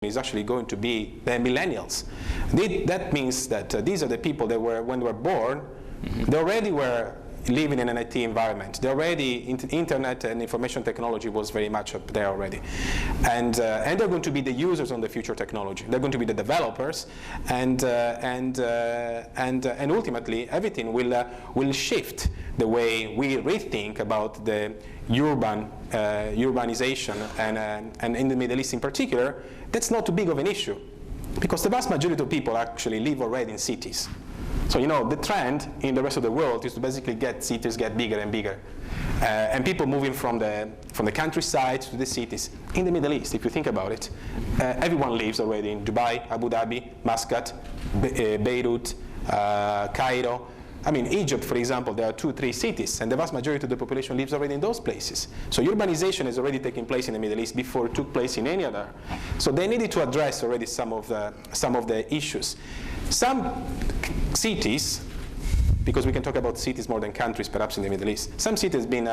is actually going to be the millennials. That means that these are the people that were, when they were born, they already were living in an IT environment. They already, internet and information technology was very much up there already. And they're going to be the users on the future technology. They're going to be the developers, and ultimately everything will shift the way we rethink about the urbanization, and in the Middle East in particular, that's not too big of an issue, because the vast majority of people actually live already in cities. So the trend in the rest of the world is to basically get cities get bigger and bigger, and people moving from the countryside to the cities. In the Middle East, if you think about it, everyone lives already in Dubai, Abu Dhabi, Muscat, Beirut, Cairo. I mean, Egypt, for example, there are 2-3 cities, and the vast majority of the population lives already in those places. So urbanization has already taken place in the Middle East before it took place in any other. So they needed to address already some of the issues. Some cities, because we can talk about cities more than countries, perhaps in the Middle East, some cities have been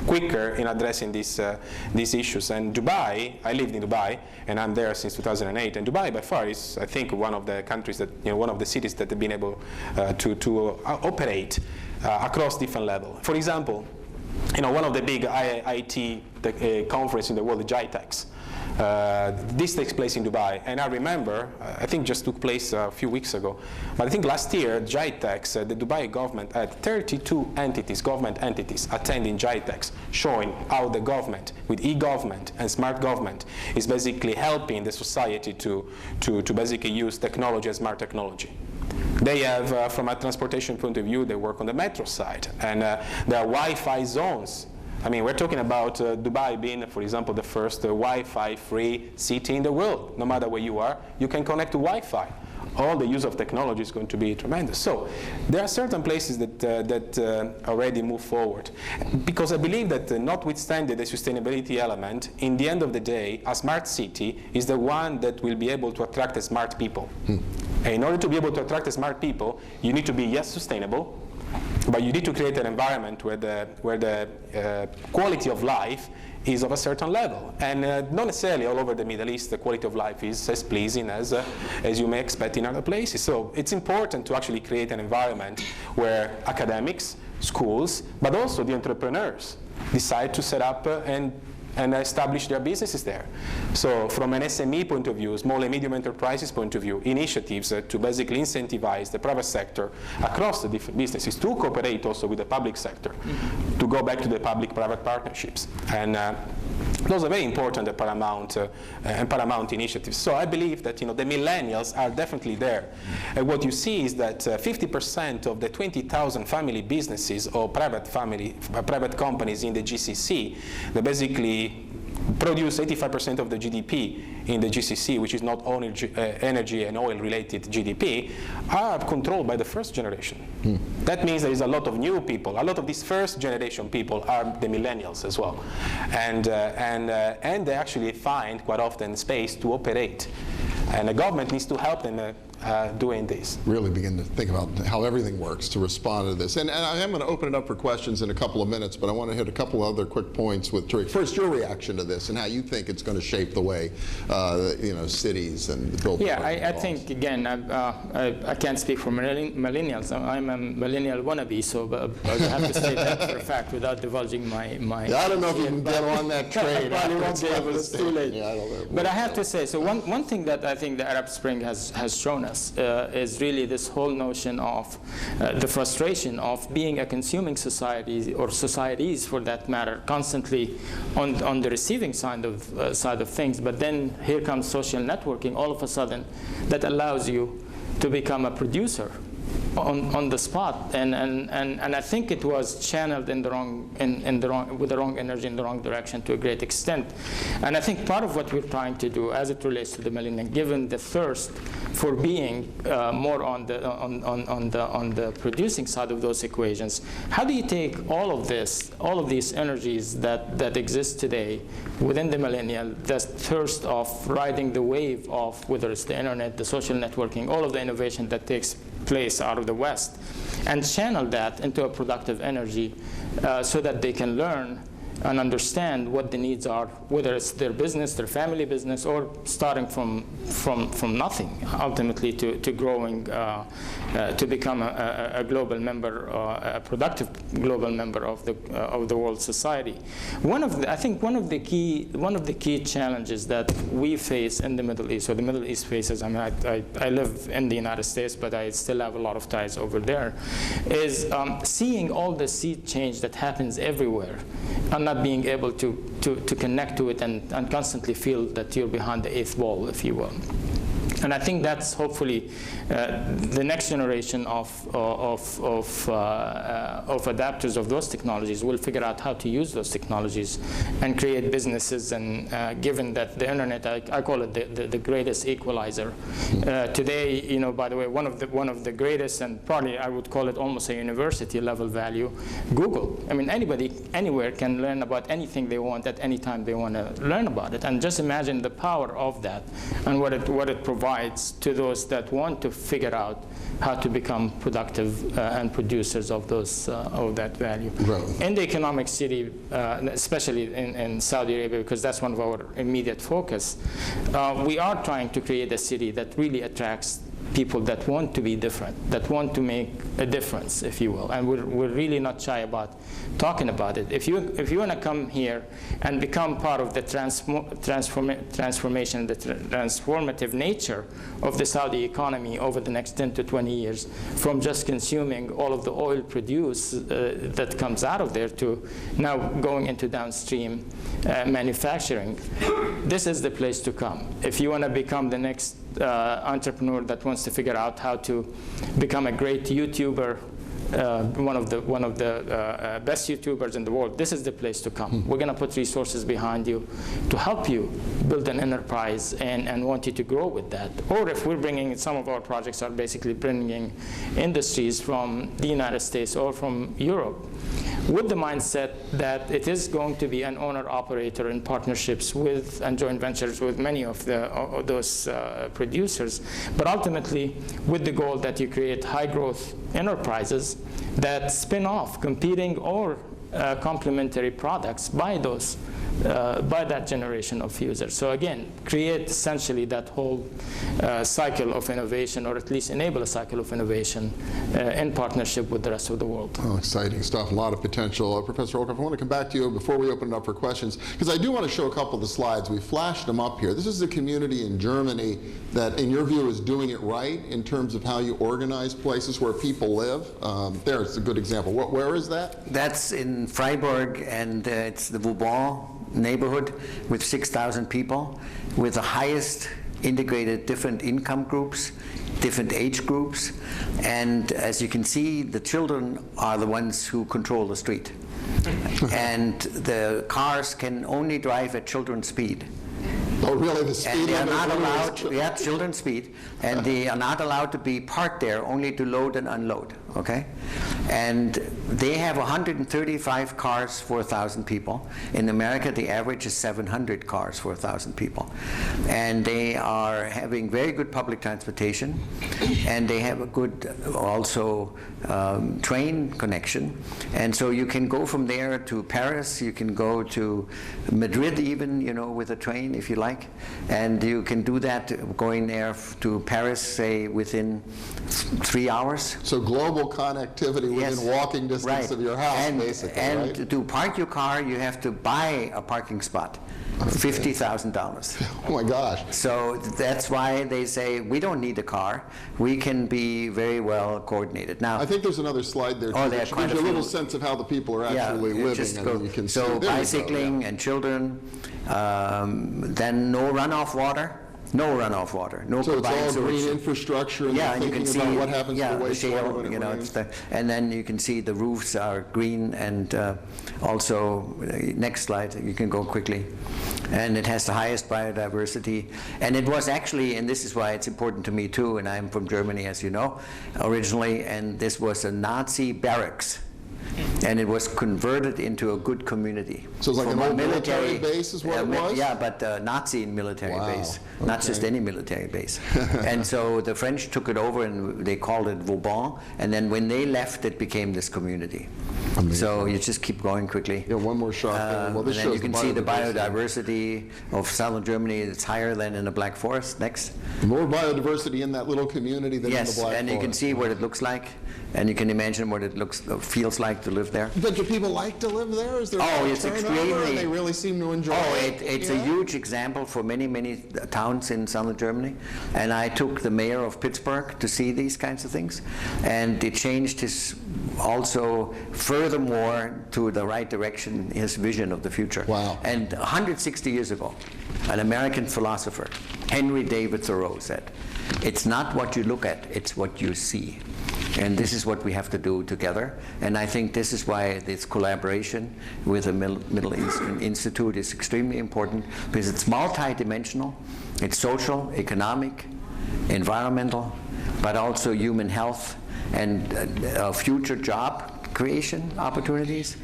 quicker in addressing these issues. And Dubai, I lived in Dubai, and I'm there since 2008. And Dubai, by far, is, I think, one of the countries that, one of the cities that have been able to operate across different levels. For example, one of the big IT conferences in the world, the GITEX. This takes place in Dubai, and I remember, I think just took place a few weeks ago, but I think last year, GITEX, the Dubai government had 32 entities, government entities, attending GITEX, showing how the government, with e-government and smart government, is basically helping the society to basically use technology as smart technology. They have, from a transportation point of view, they work on the metro side, and there are Wi-Fi zones. I mean, we're talking about Dubai being, for example, the first Wi-Fi free city in the world. No matter where you are, you can connect to Wi-Fi. All the use of technology is going to be tremendous. So there are certain places that already move forward. Because I believe that notwithstanding the sustainability element, in the end of the day, a smart city is the one that will be able to attract the smart people. And in order to be able to attract the smart people, you need to be, yes, sustainable, but you need to create an environment where the quality of life is of a certain level. And not necessarily all over the Middle East the quality of life is as pleasing as you may expect in other places. So it's important to actually create an environment where academics, schools, but also the entrepreneurs decide to set up and establish their businesses there. So from an SME point of view, small and medium enterprises point of view, initiatives to basically incentivize the private sector across the different businesses to cooperate also with the public sector, to go back to the public-private partnerships. And those are very important and paramount initiatives. So I believe that the millennials are definitely there. And what you see is that 50% of the 20,000 family businesses or private companies in the GCC, they basically produce 85% of the GDP in the GCC, which is not energy and oil-related GDP, are controlled by the first generation. That means there is a lot of new people. A lot of these first generation people are the millennials as well. And they actually find quite often space to operate. And the government needs to help them doing this. Really begin to think about how everything works to respond to this. And I am going to open it up for questions in a couple of minutes, but I want to hit a couple other quick points with Tariq. First, your reaction to this and how you think it's going to shape the way cities and the building. Yeah, I think, again, I can't speak for millennials. I'm a millennial wannabe, so I have to say that for a fact without divulging my yeah, I don't know if you can get on that train. I probably won't be able. It's too late. Yeah, I don't know. But I have to say, so one thing that I think the Arab Spring has shown us is really this whole notion of the frustration of being a consuming society, or societies for that matter, constantly on the receiving side of things. But then here comes social networking all of a sudden that allows you to become a producer on the spot, and I think it was channeled with the wrong energy in the wrong direction to a great extent. And I think part of what we're trying to do as it relates to the millennial, given the thirst for being more on the producing side of those equations, how do you take all of these energies that exist today within the millennial, that thirst of riding the wave of whether it's the internet, the social networking, all of the innovation that takes place out of the West, and channel that into a productive energy so that they can learn and understand what the needs are, whether it's their business, their family business, or starting from nothing, ultimately to growing, to become a global member, a productive global member of the world society. I think one of the key challenges that we face in the Middle East, or the Middle East faces, I mean, I live in the United States, but I still have a lot of ties over there, is seeing all the sea change that happens everywhere and not being able to connect to it and constantly feel that you're behind the eighth ball, if you will. And I think that's hopefully the next generation of adapters of those technologies will figure out how to use those technologies and create businesses. And given that the internet, I call it the greatest equalizer. Today, you know, by the way, one of the greatest, and probably I would call it almost a university level value, Google. I mean, anybody anywhere can learn about anything they want at any time they want to learn about it. And just imagine the power of that and what it provides to those that want to figure out how to become productive and producers of that value. Right. In the economic city, especially in Saudi Arabia, because that's one of our immediate focus, we are trying to create a city that really attracts people that want to be different, that want to make a difference, if you will. And we're really not shy about talking about it. If you want to come here and become part of the transformation, the transformative nature of the Saudi economy over the next 10 to 20 years, from just consuming all of the oil produce that comes out of there to now going into downstream manufacturing, this is the place to come. If you want to become the next entrepreneur that wants to figure out how to become a great YouTuber, one of the best YouTubers in the world, this is the place to come. We're going to put resources behind you to help you build an enterprise and want you to grow with that. Or if we're bringing, some of our projects are basically bringing industries from the United States or from Europe, with the mindset that it is going to be an owner-operator in partnerships with and joint ventures with many of those producers, but ultimately with the goal that you create high-growth enterprises that spin off competing or complementary products by that generation of users. So again, create essentially that whole cycle of innovation, or at least enable a cycle of innovation in partnership with the rest of the world. Oh, exciting stuff, a lot of potential. Professor Volker, I want to come back to you before we open it up for questions, because I do want to show a couple of the slides. We flashed them up here. This is a community in Germany that, in your view, is doing it right in terms of how you organize places where people live. There's a good example. Where is that? That's in Freiburg, and it's the Vauban neighborhood with 6,000 people, with the highest integrated different income groups, different age groups, and as you can see, the children are the ones who control the street. And the cars can only drive at children's speed. Oh, really? The speed and they are limit not is allowed, yeah, children's speed, and they are not allowed to be parked there, only to load and unload, okay? And they have 135 cars for 1,000 people. In America, the average is 700 cars for 1,000 people. And they are having very good public transportation, and they have a good, also, train connection. And so you can go from there to Paris, you can go to Madrid even, you know, with a train if you like. And you can do that going there to Paris, say, within 3 hours. So global connectivity within walking distance of your house, basically, and right? to park your car, you have to buy a parking spot. $50,000. Oh my gosh. So that's why they say we don't need a car. We can be very well coordinated. Now, I think there's another slide there too. Oh, That gives you a little sense of how the people are actually living. And you can so see. bicycling and children, then no runoff water. No runoff water. No so combined it's all sewage. green infrastructure. And yeah, and you can see about what happens to the the wastewater shale, when it you know, rains. and then you can see the roofs are green, and also next slide, you can go quickly. And it has the highest biodiversity. And it was actually, and this is why it's important to me too, and I'm from Germany, as you know, originally, and this was a Nazi barracks. And it was converted into a good community. So it's like an old military base is what it was? Yeah, but Nazi military base, Okay. not just any military base. And so the French took it over and they called it Vauban, and then when they left, it became this community. So you just keep going quickly. Yeah, one more shot there. Well, this and then you shows can see the biodiversity of southern Germany. It's higher than in the Black Forest. Next. More biodiversity in that little community than in the Black Forest. Yes, and you can see what it looks like, and you can imagine what it feels like to live there. But do people like to live there? Is there it's extremely. They really seem to enjoy it. It's a huge example for many, many towns in southern Germany. And I took the mayor of Pittsburgh to see these kinds of things, and it changed his also furthermore to the right direction his vision of the future. Wow. And 160 years ago, an American philosopher, Henry David Thoreau, said, "It's not what you look at, it's what you see." And this is what we have to do together. And I think this is why this collaboration with the Middle Eastern Institute is extremely important, because it's multidimensional. It's social, economic, environmental, but also human health and future job creation opportunities.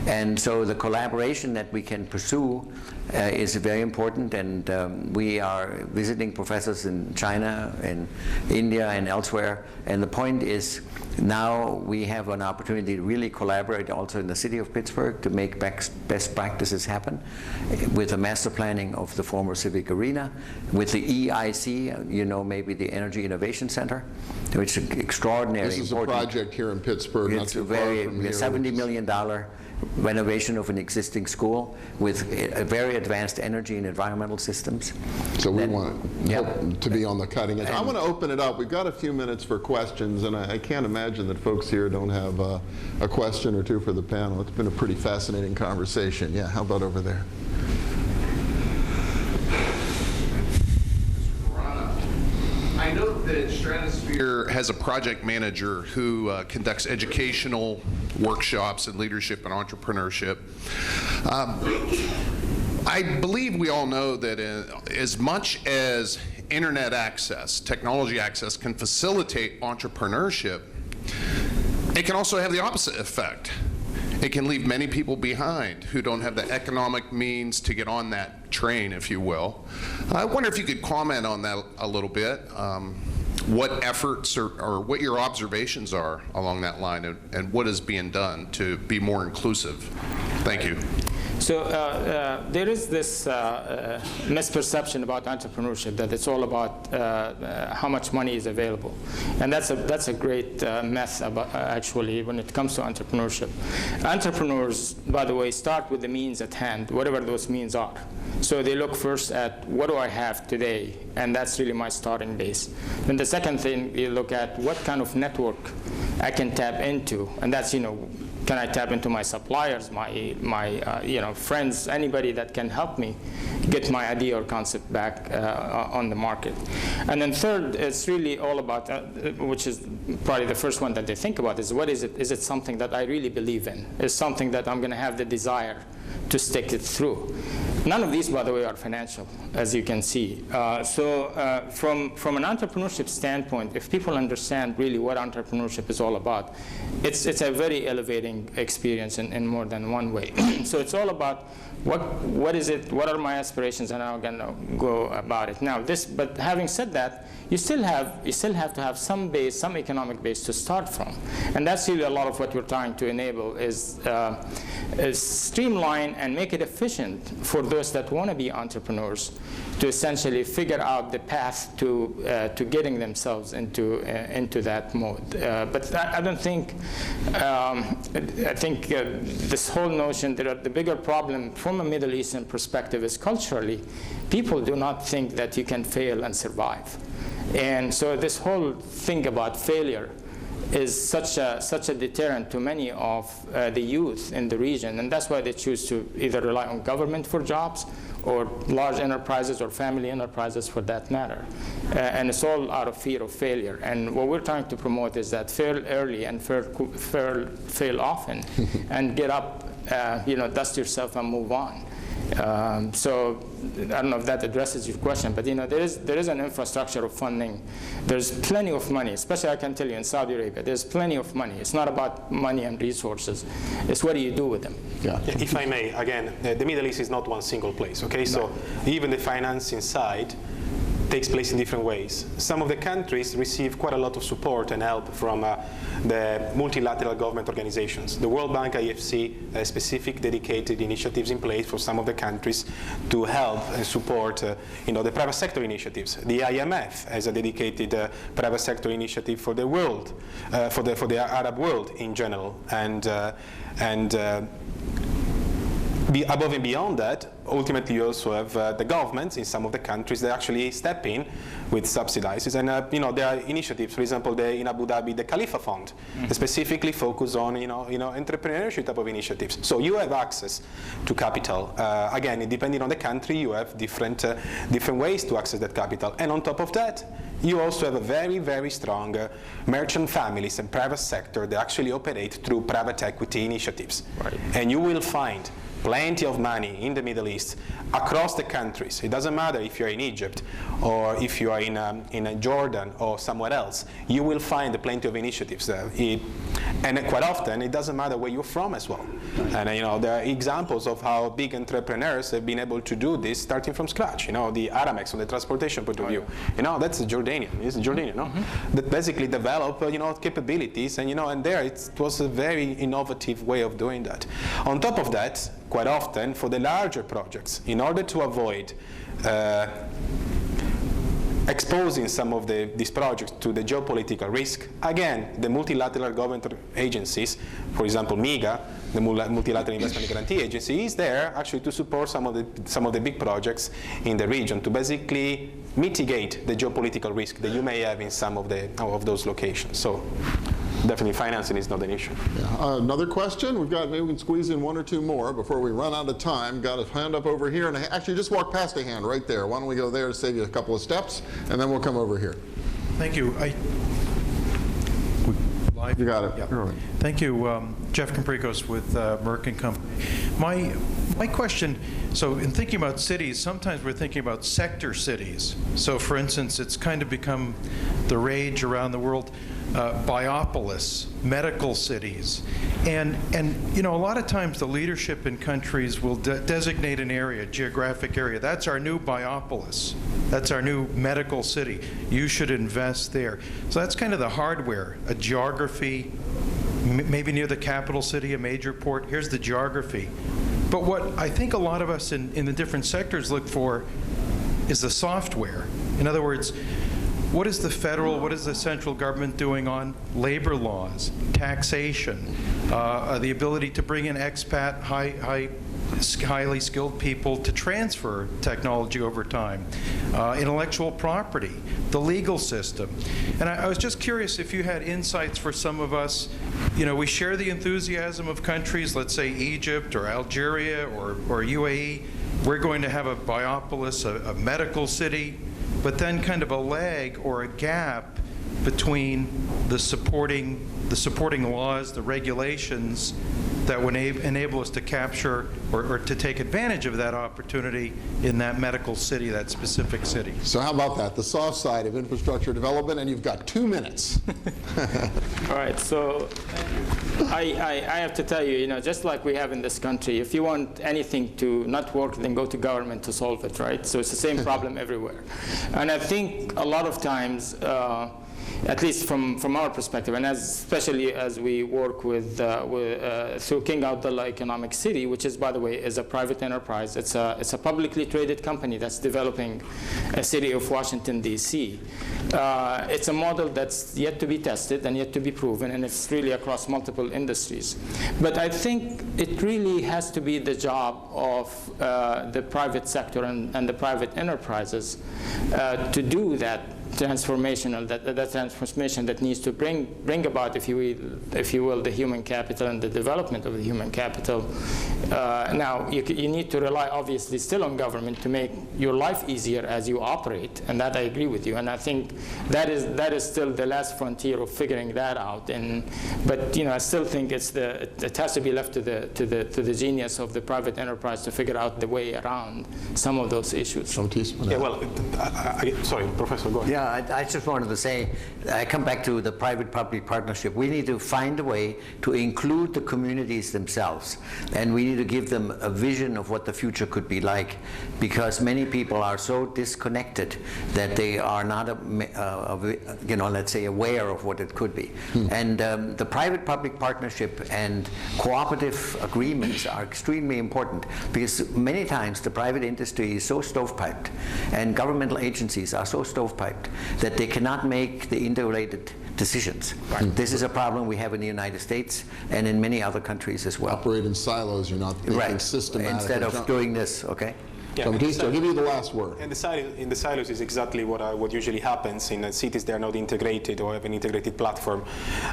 And so the collaboration that we can pursue is very important, and we are visiting professors in China and India and elsewhere, and the point is now we have an opportunity to really collaborate also in the city of Pittsburgh to make best practices happen with the master planning of the former civic arena, with the EIC, you know, maybe the Energy Innovation Center, which is extraordinary. This is important. A project here in Pittsburgh. It's a very $70 million renovation of an existing school with very advanced energy and environmental systems. So we want to be on the cutting edge. I want to open it up. We've got a few minutes for questions, and I can't imagine that folks here don't have a question or two for the panel. It's been a pretty fascinating conversation. Yeah, how about over there? I know that StrateSphere has a project manager who conducts educational workshops in leadership and entrepreneurship. I believe we all know that as much as internet access, technology access can facilitate entrepreneurship, it can also have the opposite effect. It can leave many people behind who don't have the economic means to get on that train, if you will. I wonder if you could comment on that a little bit, what efforts or what your observations are along that line, and what is being done to be more inclusive. Thank you. So there is this misperception about entrepreneurship, that it's all about how much money is available, and that's a great myth about, actually, when it comes to entrepreneurship. Entrepreneurs, by the way, start with the means at hand, whatever those means are. So they look first at what do I have today, and that's really my starting base. Then the second thing, you look at what kind of network I can tap into, and that's, you know, can I tap into my suppliers, my friends, anybody that can help me get my idea or concept back on the market. And then third, it's really all about, which is probably the first one that they think about, is what is it? Is it something that I really believe in? Is something that I'm going to have the desire to stick it through? None of these, by the way, are financial, as you can see. So from an entrepreneurship standpoint, if people understand really what entrepreneurship is all about, it's a very elevating experience in more than one way. So it's all about what is it, what are my aspirations, and I'm going to go about it. Now, but having said that, you still have to have some base, some economic base to start from. And that's really a lot of what we're trying to enable is streamline and make it efficient for those that want to be entrepreneurs to essentially figure out the path to getting themselves into that mode. But I don't think, I think this whole notion that the bigger problem from a Middle Eastern perspective is culturally, people do not think that you can fail and survive. And so this whole thing about failure is such a deterrent to many of the youth in the region, and that's why they choose to either rely on government for jobs or large enterprises or family enterprises for that matter. And it's all out of fear of failure. And what we're trying to promote is that fail early and fail often, and get up, dust yourself and move on. So I don't know if that addresses your question, but there is an infrastructure of funding. There's plenty of money, especially I can tell you in Saudi Arabia, there's plenty of money. It's not about money and resources. It's what do you do with them. Yeah. If I may, again, the Middle East is not one single place, okay? So even the financing side, takes place in different ways. Some of the countries receive quite a lot of support and help from the multilateral government organizations. The World Bank, IFC, has specific dedicated initiatives in place for some of the countries to help and support the private sector initiatives. The IMF has a dedicated private sector initiative for the world, for the Arab world in general. Above and beyond that, ultimately you also have the governments in some of the countries that actually step in with subsidies. And there are initiatives, for example, in Abu Dhabi, the Khalifa Fund, that specifically focus on entrepreneurship type of initiatives. So you have access to capital. Again, depending on the country, you have different ways to access that capital. And on top of that, you also have a very, very strong merchant families and private sector that actually operate through private equity initiatives. Right. And you will find plenty of money in the Middle East across the countries. It doesn't matter if you're in Egypt or if you are in Jordan or somewhere else. You will find plenty of initiatives there. And quite often, it doesn't matter where you're from as well. And there are examples of how big entrepreneurs have been able to do this starting from scratch. The Aramex from the transportation point of view. That's Jordanian. It's Jordanian, that basically develop capabilities, and there it was a very innovative way of doing that. On top of that, quite often for the larger projects, in order to avoid exposing some of these projects to the geopolitical risk, again, the multilateral government agencies, for example, MIGA, the Multilateral Investment Guarantee Agency, is there actually to support some of the big projects in the region to basically mitigate the geopolitical risk that you may have in some of those locations. So definitely financing is not an issue. Yeah. Another question? Maybe we can squeeze in one or two more before we run out of time. Got a hand up over here, and actually just walk past a hand right there. Why don't we go there to save you a couple of steps, and then we'll come over here. Thank you. You got it. Yeah. Right. Thank you. Jeff Compricos with Merck & Company. My question, so in thinking about cities, sometimes we're thinking about sector cities. So for instance, it's kind of become the rage around the world, biopolis, medical cities. And a lot of times the leadership in countries will designate an area, geographic area. That's our new biopolis. That's our new medical city. You should invest there. So that's kind of the hardware, a geography, maybe near the capital city, a major port. Here's the geography. But what I think a lot of us in the different sectors look for is the software. In other words, what is the central government doing on labor laws, taxation, the ability to bring in expat, highly skilled people to transfer technology over time, intellectual property, the legal system. And I was just curious if you had insights for some of us. We share the enthusiasm of countries, let's say Egypt or Algeria or UAE. We're going to have a biopolis, a medical city, but then kind of a lag or a gap between the supporting laws, the regulations that would enable us to capture or to take advantage of that opportunity in that medical city, that specific city. So how about that, the soft side of infrastructure development, and you've got 2 minutes. All right, so I have to tell you, just like we have in this country, if you want anything to not work, then go to government to solve it, right? So it's the same problem everywhere. And I think a lot of times, at least from our perspective, and especially as we work through King Abdullah Economic City, which is, by the way, is a private enterprise. It's a publicly traded company that's developing a city of Washington, D.C. It's a model that's yet to be tested and yet to be proven, and it's really across multiple industries. But I think it really has to be the job of the private sector and the private enterprises to do that transformation that needs to bring about, if you will, the human capital and the development of the human capital. Now, you need to rely, obviously, still on government to make your life easier as you operate, and that I agree with you. And I think that is still the last frontier of figuring that out. But I still think it has to be left to the genius of the private enterprise to figure out the way around some of those issues. Yeah, well, sorry, Professor, go ahead. Yeah, I just wanted to say, I come back to the private-public partnership. We need to find a way to include the communities themselves, and we need to give them a vision of what the future could be like, because many people are so disconnected that they are not, let's say, aware of what it could be. And the private-public partnership and cooperative agreements are extremely important, because many times the private industry is so stovepiped, and governmental agencies are so stovepiped that they cannot make the integrated decisions. Right. This is a problem we have in the United States and in many other countries as well. Operate in silos, you're not thinking systematically. Instead of doing this, okay? Yeah, Giambattista, I'll give you the last word. And in the silos is exactly what usually happens in cities. They are not integrated or have an integrated platform.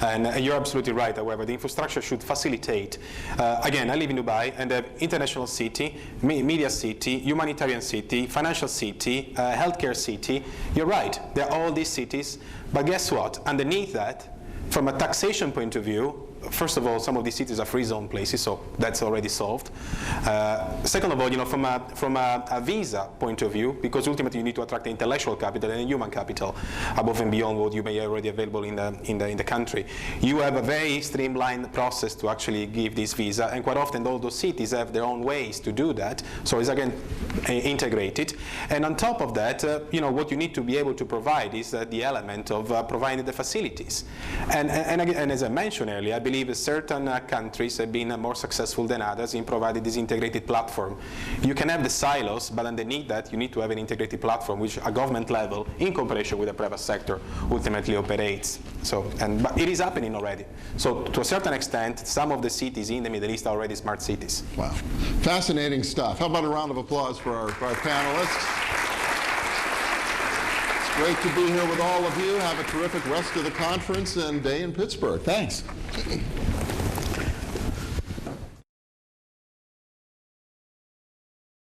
And you're absolutely right. However, the infrastructure should facilitate. Again, I live in Dubai, and the international city, media city, humanitarian city, financial city, healthcare city. You're right. There are all these cities. But guess what? Underneath that, from a taxation point of view, first of all, some of these cities are free zone places, so that's already solved. Second of all, from a visa point of view, because ultimately you need to attract the intellectual capital and human capital above and beyond what you may already available in the country. You have a very streamlined process to actually give this visa, and quite often all those cities have their own ways to do that. So it's again integrated. And on top of that, what you need to be able to provide is the element of providing the facilities. And as I mentioned earlier, I believe certain countries have been more successful than others in providing this integrated platform. You can have the silos, but underneath that you need to have an integrated platform which a government level, in cooperation with the private sector, ultimately operates. But it is happening already. So to a certain extent, some of the cities in the Middle East are already smart cities. Wow. Fascinating stuff. How about a round of applause for our panelists? Great to be here with all of you. Have a terrific rest of the conference and day in Pittsburgh. Thanks.